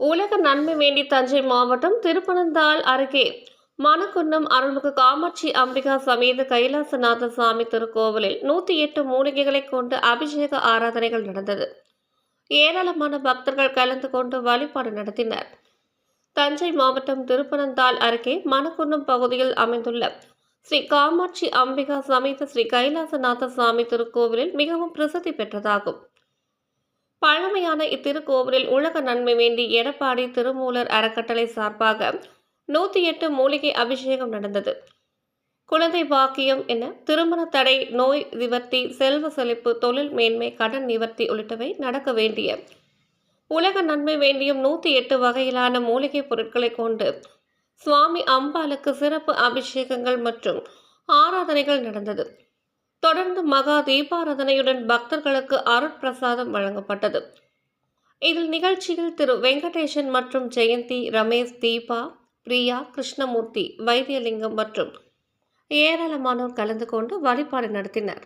உலக நன்மை வேண்டி தஞ்சை மாவட்டம் திருப்பனந்தாள் அருகே மணக்குன்னம் அருள்மிகு காமாட்சி அம்பிகா சமேத கைலாசநாத சுவாமி திருக்கோவிலில் 108 மூலிகைகளை கொண்டு அபிஷேக ஆராதனைகள் நடந்தது. ஏராளமான பக்தர்கள் கலந்து கொண்டு வழிபாடு நடத்தினர். தஞ்சை மாவட்டம் திருப்பனந்தாள் அருகே மணக்குன்னம் பகுதியில் அமைந்துள்ள ஸ்ரீ காமாட்சி அம்பிகா சமேத ஸ்ரீ கைலாசநாத சுவாமி திருக்கோவிலில் மிகவும் பிரசித்தி பெற்றதாகும். பழமையான இத்திருக்கோவிலில் உலக நன்மை வேண்டி எடப்பாடி திருமூலர் அறக்கட்டளை சார்பாக 108 மூலிகை அபிஷேகம் நடந்தது. குழந்தை பாக்கியம் என திருமண தடை, நோய் நிவர்த்தி, செல்வ செழிப்பு, தொழில் மேன்மை, கடன் நிவர்த்தி உள்ளிட்டவை நடக்க வேண்டிய உலக நன்மை வேண்டியும் 108 வகையிலான மூலிகை பொருட்களை கொண்டு சுவாமி அம்பாளுக்கு சிறப்பு அபிஷேகங்கள் மற்றும் ஆராதனைகள் நடந்தது. தொடர்ந்து மகா தீபாராதனையுடன் பக்தர்களுக்கு அருட்பிரசாதம் வழங்கப்பட்டது. இதில் நிகழ்ச்சியில் திரு வெங்கடேசன் மற்றும் ஜெயந்தி, ரமேஷ், தீபா, பிரியா, கிருஷ்ணமூர்த்தி, வைத்தியலிங்கம் மற்றும் ஏராளமானோர் கலந்து கொண்டு வழிபாடு நடத்தினர்.